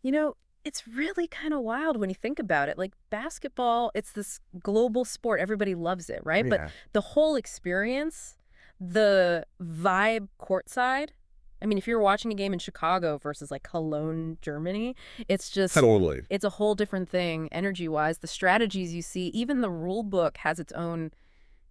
You know, it's really kind of wild when you think about it. Like basketball, it's this global sport. Everybody loves it, right? But Yeah. the whole experience, the vibe courtside, I mean, if you're watching a game in Chicago versus like Cologne, Germany, it's just, Totally. it's a whole different thing energy-wise. The strategies you see, even the rule book has its own,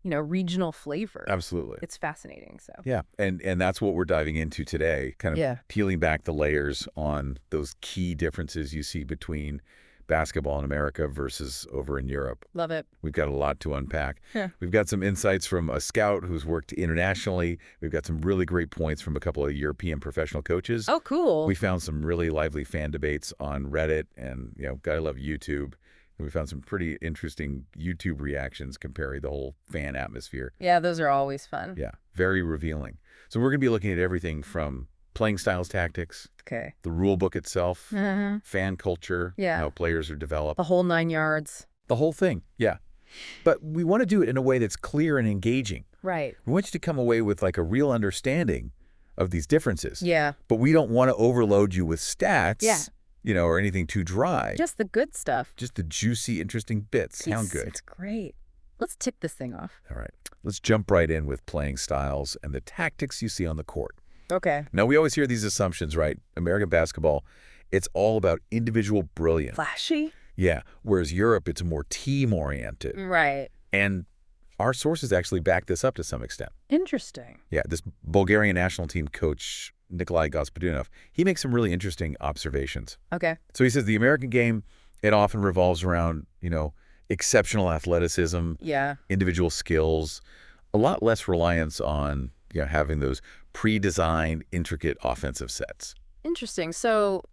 regional flavor. Absolutely. It's fascinating. So, Yeah. And that's what we're diving into today, kind of yeah, peeling back the layers on those key differences you see between basketball in America versus over in Europe. love it. We've got a lot to unpack. Yeah. We've got some insights from a scout who's worked internationally. We've got some really great points from a couple of European professional coaches. Oh, cool. We found some really lively fan debates on Reddit and, gotta love YouTube. And we found some pretty interesting YouTube reactions comparing the whole fan atmosphere. Yeah, those are always fun. Yeah, very revealing. So we're going to be looking at everything from playing styles, tactics, Okay. the rule book itself, Uh-huh. fan culture, Yeah. how players are developed, The whole 9 yards. the whole thing. Yeah. But we want to do it in a way that's clear and engaging. Right. We want you to come away with like a real understanding of these differences. Yeah. But we don't want to overload you with stats, Yeah. or anything too dry. Just the good stuff. Just the juicy, interesting bits. Sound good. It's great. Let's tick this thing off. All right. Let's jump right in with playing styles and the tactics you see on the court. Okay. Now, we always hear these assumptions, right? American basketball, it's all about individual brilliance. Flashy? Yeah. Whereas Europe, it's more team-oriented. Right. And our sources actually back this up to some extent. Interesting. Yeah, this Bulgarian national team coach, Nikolai Gospodinov, he makes some really interesting observations. Okay. So he says the American game, it often revolves around, exceptional athleticism, Yeah. individual skills, a lot less reliance on, having those pre-designed, intricate offensive sets. Interesting. So,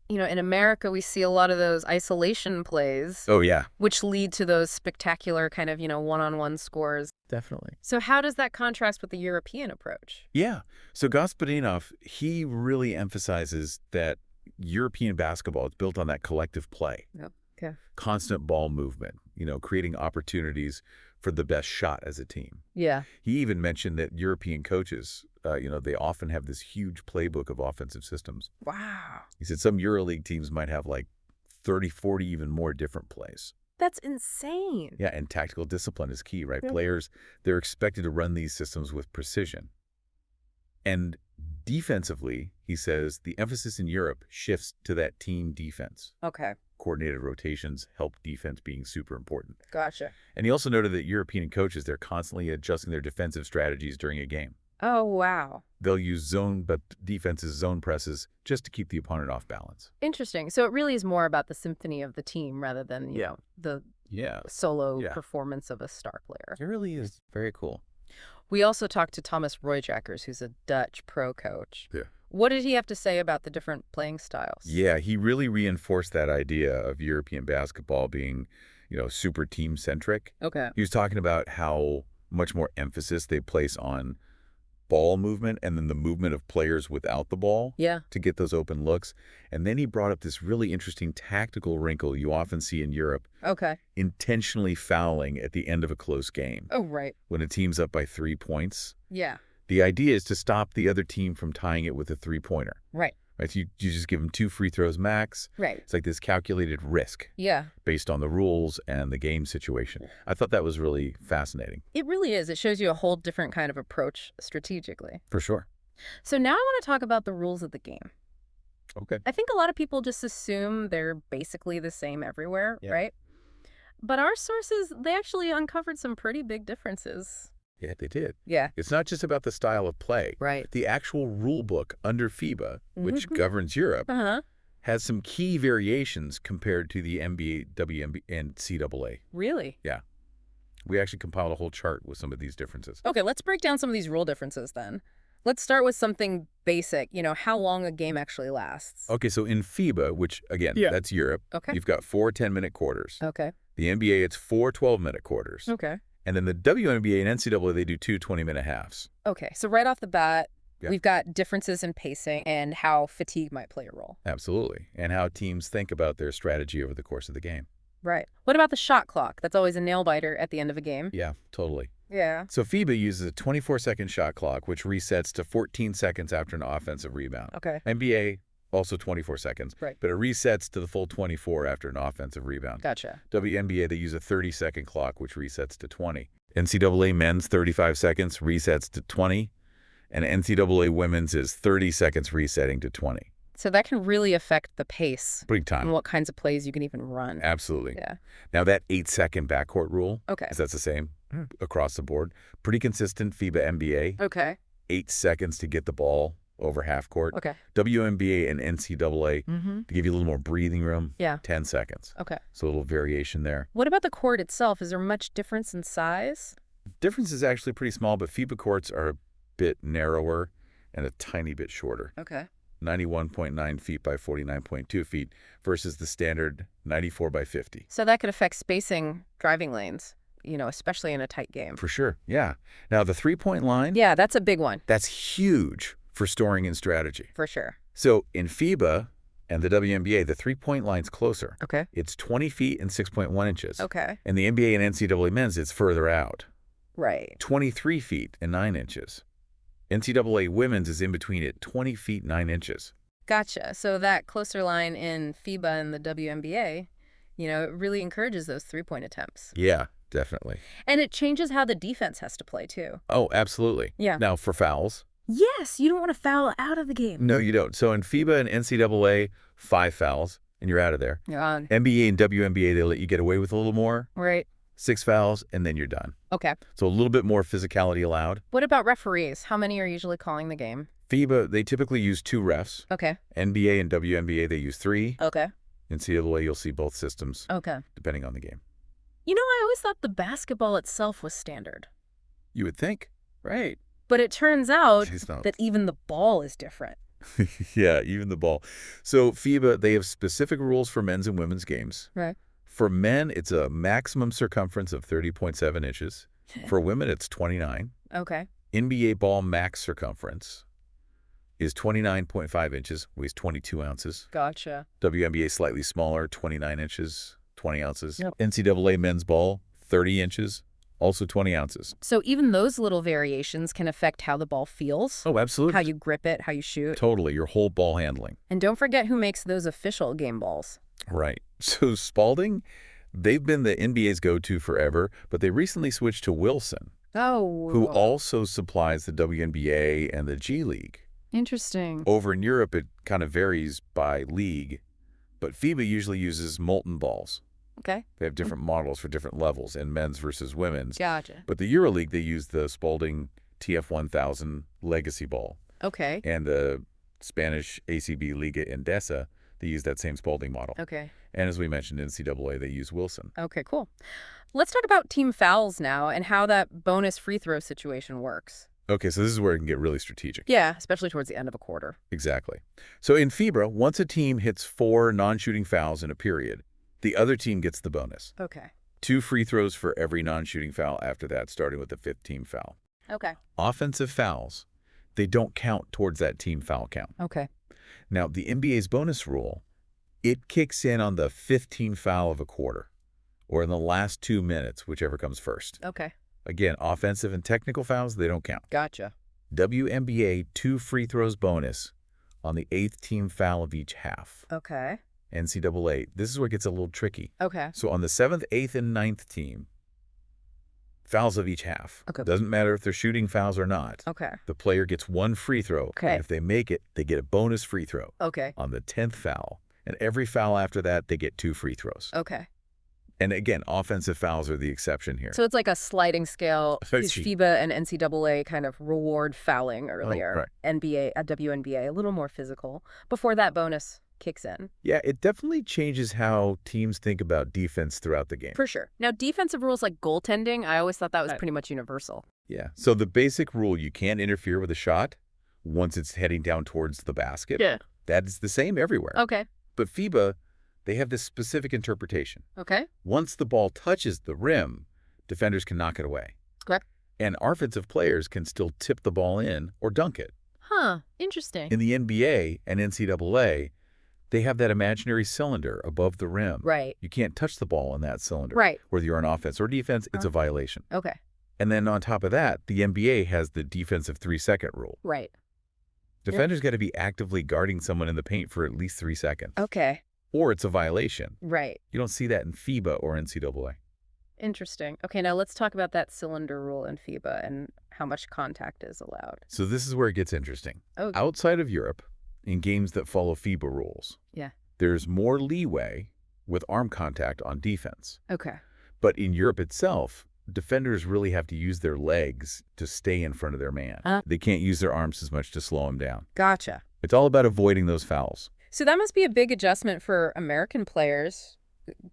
in America, we see a lot of those isolation plays, Oh, yeah. which lead to those spectacular kind of, one-on-one scores. Definitely. So how does that contrast with the European approach? Yeah. So Gospodinov, he really emphasizes that European basketball is built on that collective play. Yep. Okay. Constant ball movement, creating opportunities for the best shot as a team. Yeah. He even mentioned that European coaches, they often have this huge playbook of offensive systems. Wow. He said some EuroLeague teams might have like 30, 40, even more different plays. That's insane. Yeah, and tactical discipline is key, right? Yep. Players, they're expected to run these systems with precision. And defensively, he says, the emphasis in Europe shifts to that team defense. Okay. Coordinated rotations help defense being super important. Gotcha. And he also noted that European coaches, they're constantly adjusting their defensive strategies during a game. Oh, wow. They'll use zone, but defenses zone presses just to keep the opponent off balance. Interesting. So it really is more about the symphony of the team rather than, the Yeah, solo Yeah. performance of a star player. it really is very cool. We also talked to Thomas Royjackers, who's a Dutch pro coach. Yeah. What did he have to say about the different playing styles? Yeah, he really reinforced that idea of European basketball being, super team-centric. Okay. He was talking about how much more emphasis they place on ball movement and then the movement of players without the ball Yeah. to get those open looks. And then he brought up this really interesting tactical wrinkle you often see in Europe, Okay. intentionally fouling at the end of a close game. Oh, right. When a team's up by 3 points, Yeah. the idea is to stop the other team from tying it with a three-pointer. Right. Right? So you just give them 2 free throws max. Right. It's like this calculated risk Yeah. based on the rules and the game situation. I thought that was really fascinating. It really is. It shows you a whole different kind of approach strategically. For sure. So now I want to talk about the rules of the game. Okay. I think a lot of people just assume they're basically the same everywhere, Yeah. right? But our sources, they actually uncovered some pretty big differences. Yeah, they did. Yeah. It's not just about the style of play. Right. The actual rule book under FIBA, which Mhm. governs Europe, Uh-huh. has some key variations compared to the NBA, WNBA, and CAA. Really? Yeah. We actually compiled a whole chart with some of these differences. Okay, let's break down some of these rule differences then. Let's start with something basic, how long a game actually lasts. Okay, so in FIBA, which, again, Yeah. that's Europe, Okay. you've got 4 10-minute quarters. Okay. The NBA, it's 4 12-minute quarters. Okay. And then the WNBA and NCAA, they do 2 20-minute halves. Okay, so right off the bat, Yeah. we've got differences in pacing and how fatigue might play a role. Absolutely. And how teams think about their strategy over the course of the game. Right. What about the shot clock? That's always a nail-biter at the end of a game. Yeah, totally. Yeah. So FIBA uses a 24-second shot clock, which resets to 14 seconds after an offensive rebound. Okay. NBA, also 24 seconds. Right. But it resets to the full 24 after an offensive rebound. Gotcha. WNBA, they use a 30-second clock, which resets to 20. NCAA men's 35 seconds resets to 20. And NCAA women's is 30 seconds resetting to 20. So that can really affect the pace Big and time. what kinds of plays you can even run. Absolutely. Yeah. Now, that 8-second backcourt rule, Okay. is that's the same across the board. Pretty consistent FIBA NBA. Okay. 8 seconds to get the ball over half court. Okay. WNBA and NCAA, Mm-hmm. to give you a little more breathing room, Yeah. 10 seconds. Okay. So a little variation there. What about the court itself? Is there much difference in size? Difference is actually pretty small, but FIBA courts are a bit narrower and a tiny bit shorter. Okay. 91.9 feet by 49.2 feet versus the standard 94 by 50. So that could affect spacing driving lanes, especially in a tight game. For sure, yeah. Now, the three-point line, Yeah, that's a big one. that's huge for storing in strategy. For sure. So in FIBA and the WNBA, the three-point line's closer. Okay. It's 20 feet and 6.1 inches. Okay. And the NBA and NCAA men's, it's further out, Right. 23 feet and 9 inches. NCAA women's is in between at 20 feet 9 inches. Gotcha. So that closer line in FIBA and the WNBA, it really encourages those three-point attempts. Yeah, definitely. And it changes how the defense has to play, too. Oh, absolutely. Yeah. Now, for fouls, Yes, you don't want to foul out of the game. no, you don't. So in FIBA and NCAA, 5 fouls, and you're out of there. You're on. NBA and WNBA, they let you get away with a little more. Right. 6 fouls, and then you're done. Okay. So a little bit more physicality allowed. What about referees? How many are usually calling the game? FIBA, they typically use 2 refs. Okay. NBA and WNBA, they use 3. Okay. NCAA, you'll see both systems, Okay. depending on the game. I always thought the basketball itself was standard. You would think, right? But it turns out It's not. that even the ball is different. Yeah, even the ball. So FIBA, they have specific rules for men's and women's games. Right. For men, it's a maximum circumference of 30.7 inches. For women, it's 29. Okay. NBA ball max circumference is 29.5 inches, weighs 22 ounces. Gotcha. WNBA slightly smaller, 29 inches, 20 ounces. Yep. NCAA men's ball, 30 inches, also 20 ounces. So even those little variations can affect how the ball feels, Oh, absolutely. how you grip it, how you shoot. Totally, your whole ball handling. And don't forget who makes those official game balls. Right. So Spalding, they've been the NBA's go-to forever, but they recently switched to Wilson, Oh. who also supplies the WNBA and the G League. Interesting. Over in Europe, it kind of varies by league, but FIBA usually uses molten balls. Okay. They have different models for different levels in men's versus women's. Gotcha. But the EuroLeague, they use the Spalding TF1000 Legacy ball. Okay. And the Spanish ACB Liga Endesa, they use that same Spalding model. Okay. And as we mentioned, NCAA, they use Wilson. Okay, cool. Let's talk about team fouls now and how that bonus free throw situation works. Okay, so this is where it can get really strategic. Yeah, especially towards the end of a quarter. Exactly. So in FIBA, once a team hits 4 non-shooting fouls in a period, the other team gets the bonus. Okay. 2 free throws for every non-shooting foul after that, starting with the 5th team foul. Okay. Offensive fouls, they don't count towards that team foul count. Okay. Now, the NBA's bonus rule, it kicks in on the 5th team foul of a quarter, or in the last 2 minutes, whichever comes first. Okay. Again, offensive and technical fouls, they don't count. Gotcha. WNBA, 2 free throws bonus on the 8th team foul of each half. Okay. NCAA, this is where it gets a little tricky. Okay. So on the 7th, 8th, and 9th team, fouls of each half. Okay. Doesn't matter if they're shooting fouls or not. Okay. The player gets 1 free throw. Okay. And if they make it, they get a bonus free throw Okay. on the 10th foul. And every foul after that, they get 2 free throws. Okay. And again, offensive fouls are the exception here. So it's like a sliding scale. That's FIBA and NCAA kind of reward fouling earlier. right. NBA, WNBA, a little more physical before that bonus kicks in. Yeah, it definitely changes how teams think about defense throughout the game. For sure. Now, defensive rules like goaltending, I always thought that was pretty much universal. Yeah. So the basic rule, you can't interfere with a shot once it's heading down towards the basket. Yeah. That is the same everywhere. Okay. But FIBA, they have this specific interpretation. Okay. Once the ball touches the rim, defenders can knock it away. Okay. And offensive players can still tip the ball in or dunk it. Huh. Interesting. In the NBA and NCAA, they have that imaginary cylinder above the rim. Right. You can't touch the ball in that cylinder. Right. Whether you're on offense or defense, it's a violation. Okay. And then on top of that, the NBA has the defensive 3-second rule. Right. Defenders got to be actively guarding someone in the paint for at least 3 seconds. Okay. Or it's a violation. Right. You don't see that in FIBA or NCAA. Interesting. Okay, now let's talk about that cylinder rule in FIBA and how much contact is allowed. So this is where it gets interesting. Oh, Outside of Europe, in games that follow FIBA rules, yeah. there's more leeway with arm contact on defense. Okay. But in Europe itself, defenders really have to use their legs to stay in front of their man. They can't use their arms as much to slow him down. Gotcha. It's all about avoiding those fouls. So that must be a big adjustment for American players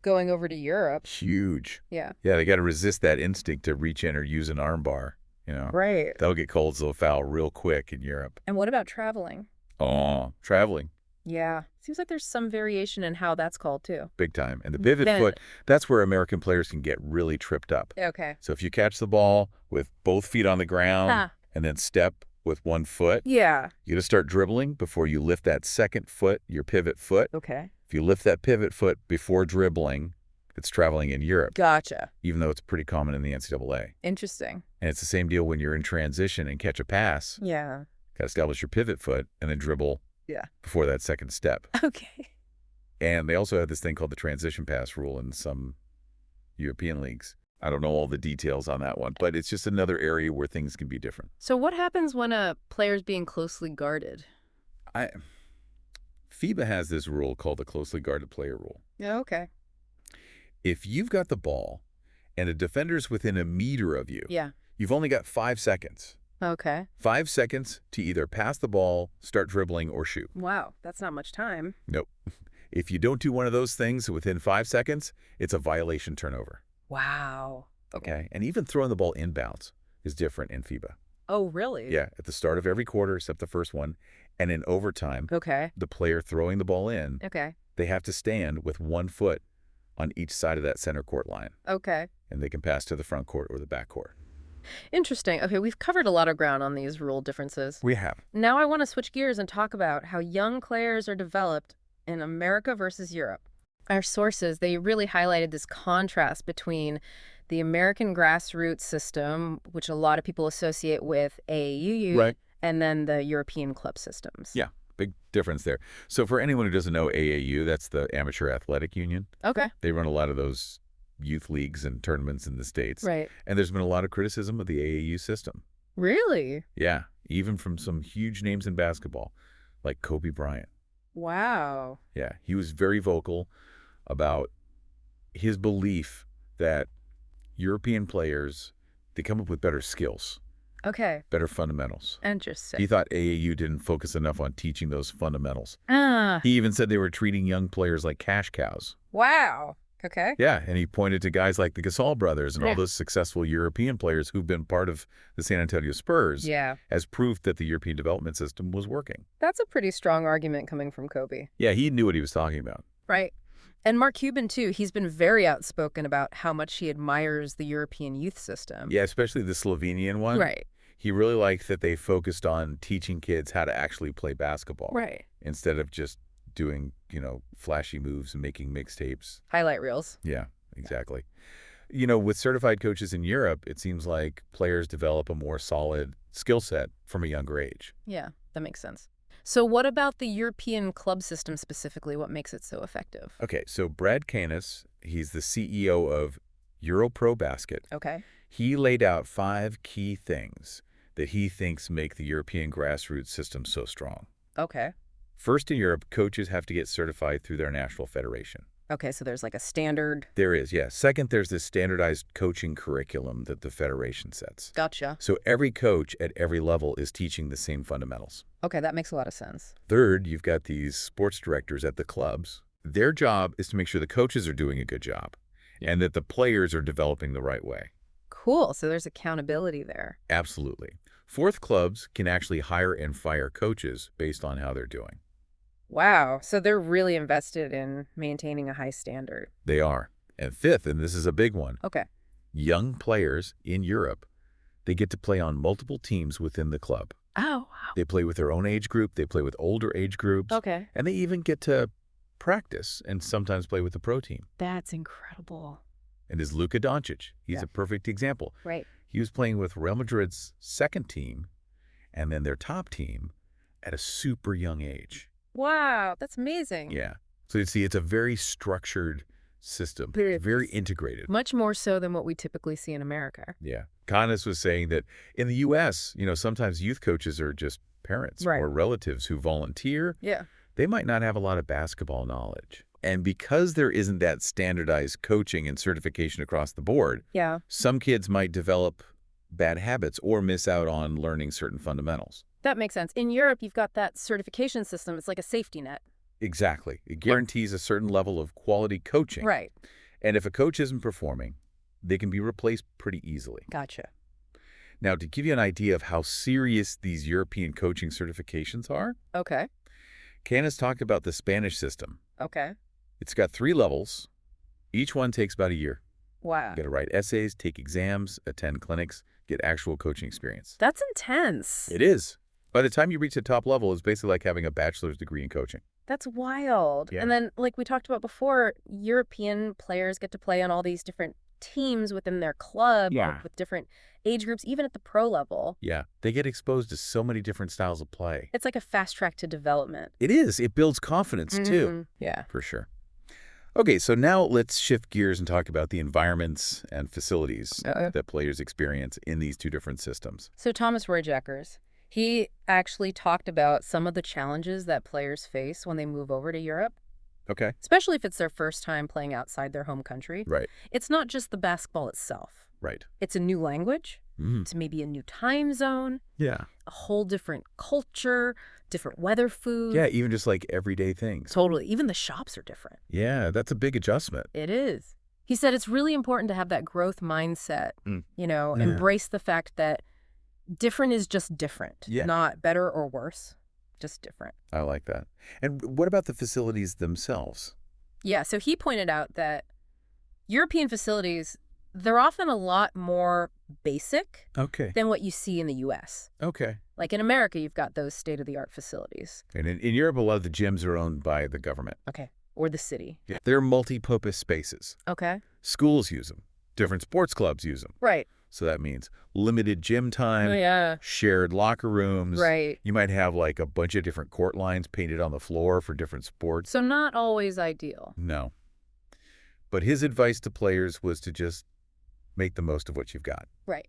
going over to Europe. Huge. Yeah. Yeah, they got to resist that instinct to reach in or use an arm bar, you know. Right. They'll get called to a foul real quick in Europe. And what about traveling? Oh, traveling. Yeah. Seems like there's some variation in how that's called, too. Big time. And the pivot foot, that's where American players can get really tripped up. Okay. So if you catch the ball with both feet on the ground and then step with one foot, yeah, you got to start dribbling before you lift that second foot, your pivot foot. Okay. If you lift that pivot foot before dribbling, it's traveling in Europe. Gotcha. Even though it's pretty common in the NCAA. Interesting. And it's the same deal when you're in transition and catch a pass. Yeah. Got to establish your pivot foot and then dribble before that second step. Okay. And they also have this thing called the transition pass rule in some European leagues. I don't know all the details on that one, but it's just another area where things can be different. So what happens when a player's being closely guarded? FIBA has this rule called the closely guarded player rule. Yeah, okay. If you've got the ball and a defender's within a meter of you, you've only got 5 seconds. Okay. 5 seconds to either pass the ball, start dribbling, or shoot. Wow, that's not much time. Nope. If you don't do one of those things within 5 seconds, it's a violation turnover. Wow. Okay. And even throwing the ball inbounds is different in FIBA. Oh, really? Yeah, at the start of every quarter except the first one. And in overtime, the player throwing the ball in, they have to stand with 1 foot on each side of that center court line. Okay. And they can pass to the front court or the back court. Interesting. Okay, we've covered a lot of ground on these rule differences. We have. Now I want to switch gears and talk about how young players are developed in America versus Europe. Our sources, they really highlighted this contrast between the American grassroots system, which a lot of people associate with AAU, and then the European club systems. Yeah, big difference there. So for anyone who doesn't know AAU, that's the Amateur Athletic Union. Okay. They run a lot of those youth leagues and tournaments in the States. Right. And there's been a lot of criticism of the AAU system. Really? Yeah, even from some huge names in basketball, like Kobe Bryant. Wow. Yeah, he was very vocal about his belief that European players, they come up with better skills. Okay. Better fundamentals. Interesting. He thought AAU didn't focus enough on teaching those fundamentals. Ah. He even said they were treating young players like cash cows. Wow. Okay. Yeah, and he pointed to guys like the Gasol brothers and all those successful European players who've been part of the San Antonio Spurs as proof that the European development system was working. That's a pretty strong argument coming from Kobe. Yeah, he knew what he was talking about. Right. And Mark Cuban, too, he's been very outspoken about how much he admires the European youth system. Yeah, especially the Slovenian one. Right. He really liked that they focused on teaching kids how to actually play basketball. Right. Instead of just doing, you know, flashy moves and making mixtapes. Highlight reels. Yeah, exactly. You know, with certified coaches in Europe, it seems like players develop a more solid skill set from a younger age. Yeah, that makes sense. So what about the European club system specifically? What makes it so effective? Okay, so Brad Canis, he's the CEO of EuroPro Basket. Okay. He laid out 5 key things that he thinks make the European grassroots system so strong. Okay. First, in Europe, coaches have to get certified through their national federation. Okay, so there's like a standard. There is, yeah. Second, there's this standardized coaching curriculum that the federation sets. Gotcha. So every coach at every level is teaching the same fundamentals. Okay, that makes a lot of sense. Third, you've got these sports directors at the clubs. Their job is to make sure the coaches are doing a good job and that the players are developing the right way. Cool, so there's accountability there. Absolutely. Fourth, clubs can actually hire and fire coaches based on how they're doing. Wow, so they're really invested in maintaining a high standard. They are. And fifth, and this is a big one, young players in Europe, they get to play on multiple teams within the club. Oh, wow. They play with their own age group, they play with older age groups. Okay. And they even get to practice and sometimes play with the pro team. That's incredible. And is Luka Doncic. He's a perfect example. Right. He was playing with Real Madrid's second team and then their top team. at a super young age. Wow, that's amazing. Yeah. So you see, it's a very structured system, very integrated. Much more so than what we typically see in America. Yeah. Connis was saying that in the U.S., sometimes youth coaches are just parents Right. or relatives who volunteer. Yeah. They might not have a lot of basketball knowledge. And because there isn't that standardized coaching and certification across the board, Yeah. some kids might develop bad habits or miss out on learning certain fundamentals. That makes sense. In Europe, you've got that certification system. It's like a safety net. Exactly. It guarantees a certain level of quality coaching. Right. And if a coach isn't performing, they can be replaced pretty easily. Gotcha. Now, to give you an idea of how serious these European coaching certifications are, Okay. Candace talked about the Spanish system. Okay. It's got 3 levels. Each one takes about a year. Wow. You got to write essays, take exams, attend clinics, get actual coaching experience. That's intense. It is. By the time you reach the top level, it's basically like having a bachelor's degree in coaching. That's wild. Yeah. And then, like we talked about before, European players get to play on all these different teams within their club, Yeah. with different age groups, even at the pro level. Yeah, they get exposed to so many different styles of play. It's like a fast track to development. It is. It builds confidence, too, Mhm. Yeah. for sure. Okay, so now let's shift gears and talk about the environments and facilities that players experience in these 2 different systems. So Thomas Royjackers, he actually talked about some of the challenges that players face when they move over to Europe, Okay. especially if it's their first time playing outside their home country. Right, It's not just the basketball itself. right. It's a new language. Mm. It's maybe a new time zone, Yeah. a whole different culture, different weather, food. Yeah, even just like everyday things. Totally. Even the shops are different. Yeah, that's a big adjustment. It is. He said it's really important to have that growth mindset, Yeah. embrace the fact that different is just different, Yeah. not better or worse, just different. I like that. And what about the facilities themselves? Yeah, so he pointed out that European facilities, they're often a lot more basic Okay. than what you see in the U.S. Okay. Like in America, you've got those state-of-the-art facilities. And in Europe, a lot of the gyms are owned by the government. Okay. Or the city. Yeah. They're multi-purpose spaces. Okay. Schools use them. Different sports clubs use them. Right. So that means limited gym time, Oh, yeah. shared locker rooms. Right. You might have like a bunch of different court lines painted on the floor for different sports. So not always ideal. No. But his advice to players was to just make the most of what you've got. Right.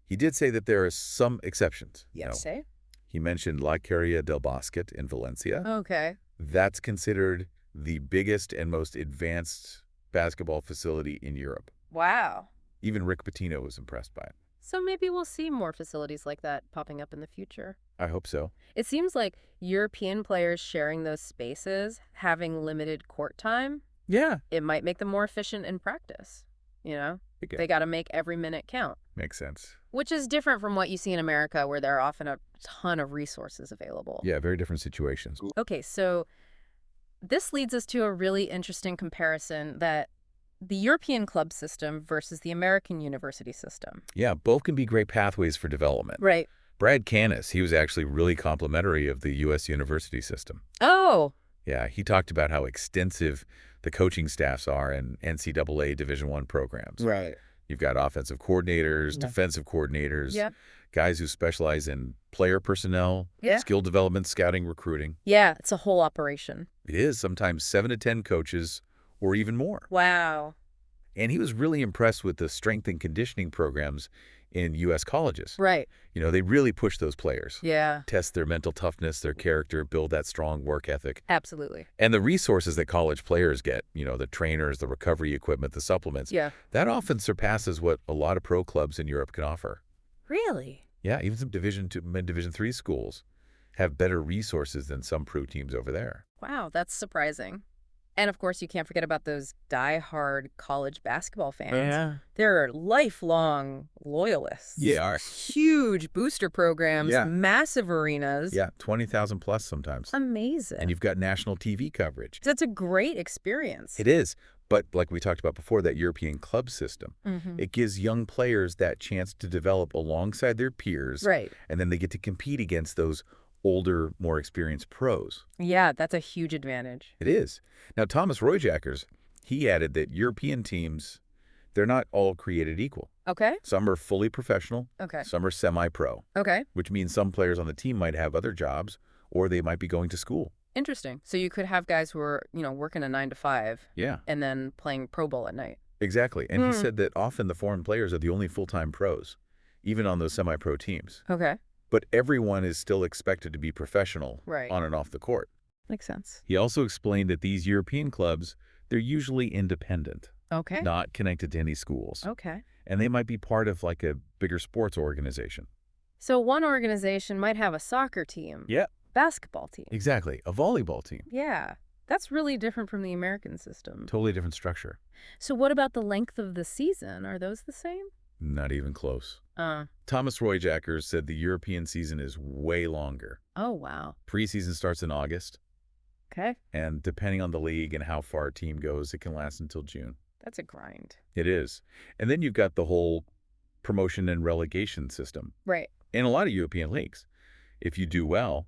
He did say that there are some exceptions. Yes. No. He mentioned La Carrera del Bosquet in Valencia. Okay. That's considered the biggest and most advanced basketball facility in Europe. Wow. Even Rick Pitino was impressed by it. So maybe we'll see more facilities like that popping up in the future. I hope so. It seems like European players sharing those spaces, having limited court time, Yeah. it might make them more efficient in practice. Okay. They got to make every minute count, Makes sense. which is different from what you see in America, where there are often a ton of resources available. Yeah, very different situations. Okay, so this leads us to a really interesting comparison that the European club system versus the American university system. Yeah, both can be great pathways for development. Right. Brad Canis, he was actually really complimentary of the U.S. university system. Oh, Yeah, he talked about how extensive the coaching staffs are in NCAA Division I programs. right. You've got offensive coordinators, Yeah. defensive coordinators, Yep. guys who specialize in player personnel, Yeah. skill development, scouting, recruiting. Yeah, it's a whole operation. It is sometimes 7 to 10 coaches or even more. Wow. And he was really impressed with the strength and conditioning programs in U.S. colleges. Right. They really push those players. Yeah, Test their mental toughness, their character, build that strong work ethic. absolutely. And the resources that college players get, the trainers, the recovery equipment, the supplements, Yeah. that often surpasses what a lot of pro clubs in Europe can offer. Really? Yeah, even some Division II and Division III schools have better resources than some pro teams over there. Wow, that's surprising. And of course, you can't forget about those die-hard college basketball fans. They're lifelong loyalists. Yeah. Huge booster programs, Yeah. massive arenas. Yeah, 20,000 plus sometimes. Amazing. And you've got national TV coverage. That's a great experience. It is. But like we talked about before, that European club system, Mhm. it gives young players that chance to develop alongside their peers. Right. And then they get to compete against those older, more experienced pros. Yeah, that's a huge advantage. It is. Now, Thomas Royjackers, he added that European teams, they're not all created equal. Okay. Some are fully professional. Okay. Some are semi-pro, Okay. which means some players on the team might have other jobs or they might be going to school. Interesting. So you could have guys who are, working a 9 to 5 Yeah, and then playing pro ball at night. exactly. And he said that often the foreign players are the only full-time pros, even on those semi-pro teams. Okay. But everyone is still expected to be professional Right. on and off the court. Makes sense. He also explained that these European clubs, they're usually independent, Okay. not connected to any schools. Okay. And they might be part of like a bigger sports organization. So one organization might have a soccer team. Yeah, Basketball team. exactly. A volleyball team. Yeah. That's really different from the American system. Totally different structure. So what about the length of the season? Are those the same? Not even close. Uh. Thomas Royjackers said the European season is way longer. Oh, wow. Preseason starts in August, Okay. and depending on the league and how far a team goes, it can last until June. That's a grind. It is. And then you've got the whole promotion and relegation system. Right. In a lot of European leagues, if you do well,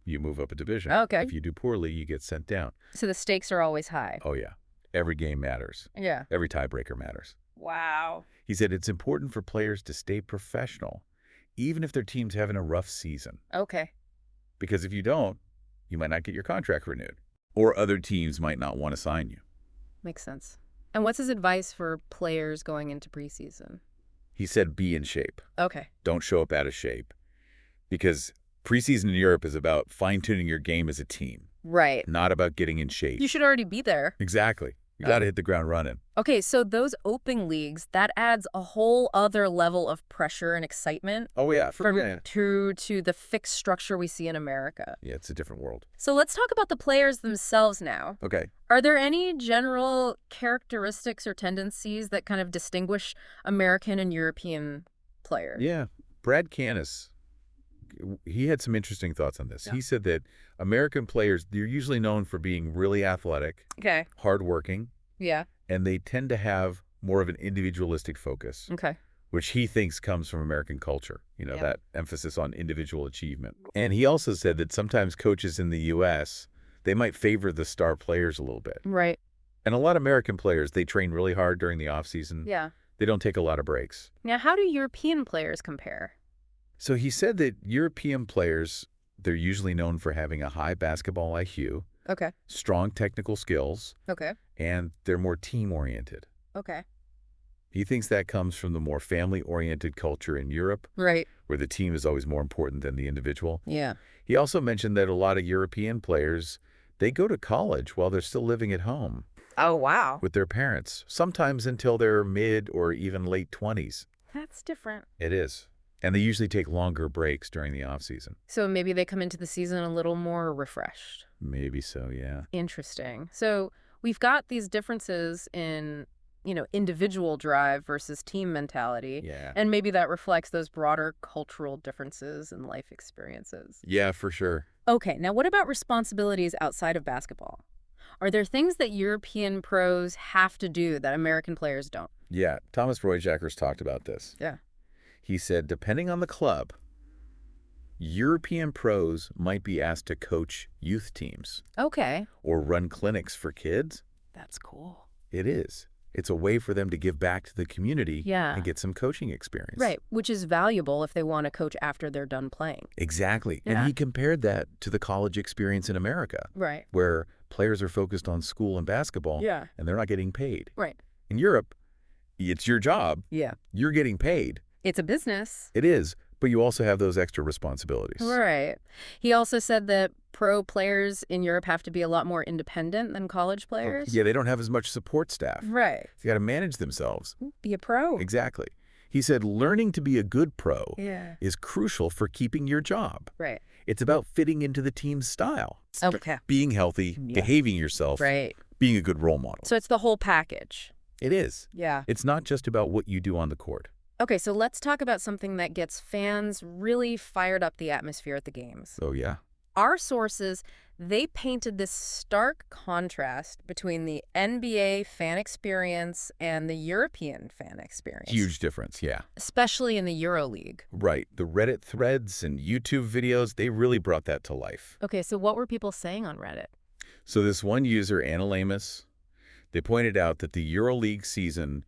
you move up a division. Okay. If you do poorly, you get sent down. So the stakes are always high. Oh, yeah. Every game matters. Yeah. Every tiebreaker matters. Wow. He said it's important for players to stay professional, even if their team's having a rough season. Okay. Because if you don't, you might not get your contract renewed. Or other teams might not want to sign you. Makes sense. And what's his advice for players going into preseason? He said be in shape. Okay. Don't show up out of shape. Because preseason in Europe is about fine-tuning your game as a team, Right. not about getting in shape. You should already be there. Exactly. You got to hit the ground running. Okay, so those open leagues, that adds a whole other level of pressure and excitement Oh, yeah. to the fixed structure we see in America. Yeah, it's a different world. So let's talk about the players themselves now. Okay. Are there any general characteristics or tendencies that kind of distinguish American and European players? Yeah. Brad Canis, he had some interesting thoughts on this. Yeah. He said that American players, they're usually known for being really athletic, Okay. hardworking, Yeah. and they tend to have more of an individualistic focus, Okay. which he thinks comes from American culture, Yeah. that emphasis on individual achievement. And he also said that sometimes coaches in the U.S., they might favor the star players a little bit. Right. And a lot of American players, they train really hard during the offseason. Yeah. They don't take a lot of breaks. Now, how do European players compare? So he said that European players, they're usually known for having a high basketball IQ, Okay. strong technical skills, Okay. and they're more team-oriented. Okay. He thinks that comes from the more family-oriented culture in Europe, Right. where the team is always more important than the individual. Yeah. He also mentioned that a lot of European players, they go to college while they're still living at home Oh, wow. with their parents, sometimes until their mid or even late 20s. That's different. It is. And they usually take longer breaks during the off-season. So maybe they come into the season a little more refreshed. Maybe so, yeah. Interesting. So we've got these differences in, individual drive versus team mentality. Yeah. And maybe that reflects those broader cultural differences and life experiences. Yeah, for sure. Okay, now what about responsibilities outside of basketball? Are there things that European pros have to do that American players don't? Yeah, Thomas Royjackers talked about this. Yeah. He said, depending on the club, European pros might be asked to coach youth teams Okay. or run clinics for kids. That's cool. It is. It's a way for them to give back to the community Yeah. and get some coaching experience. Right, which is valuable if they want to coach after they're done playing. Exactly. Yeah. And he compared that to the college experience in America, Right. where players are focused on school and basketball, Yeah. and they're not getting paid. Right. In Europe, it's your job. Yeah. You're getting paid. It's a business. It is, but you also have those extra responsibilities. Right. He also said that pro players in Europe have to be a lot more independent than college players. Yeah, they don't have as much support staff. Right. They got to manage themselves. Be a pro. Exactly. He said learning to be a good pro Yeah. is crucial for keeping your job. Right. It's about fitting into the team's style. Okay. Being healthy, Yeah. behaving yourself, Right. being a good role model. So it's the whole package. It is. Yeah. It's not just about what you do on the court. Okay, so let's talk about something that gets fans really fired up the atmosphere at the games. Oh, yeah. Our sources, they painted this stark contrast between the NBA fan experience and the European fan experience. Huge difference, yeah. Especially in the EuroLeague. Right. The Reddit threads and YouTube videos, they really brought that to life. Okay, so what were people saying on Reddit? So this one user, Anna Lamus, they pointed out that the EuroLeague season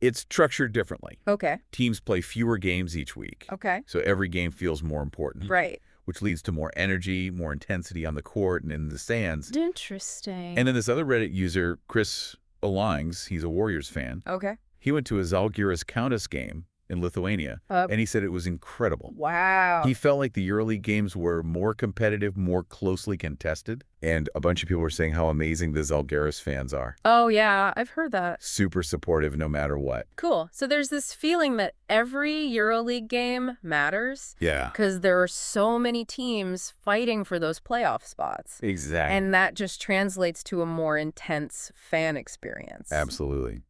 It's structured differently. Okay. Teams play fewer games each week, Okay. so every game feels more important. Right. Which leads to more energy, more intensity on the court and in the stands. Interesting. And then this other Reddit user, Chris Alings, he's a Warriors fan. Okay. He went to a Žalgiris Kaunas game in Lithuania, and he said it was incredible. Wow. He felt like the EuroLeague games were more competitive, more closely contested, and a bunch of people were saying how amazing the Žalgiris fans are. Oh, yeah, I've heard that. Super supportive no matter what. Cool. So there's this feeling that every EuroLeague game matters. Yeah. Because there are so many teams fighting for those playoff spots. Exactly. And that just translates to a more intense fan experience. Absolutely.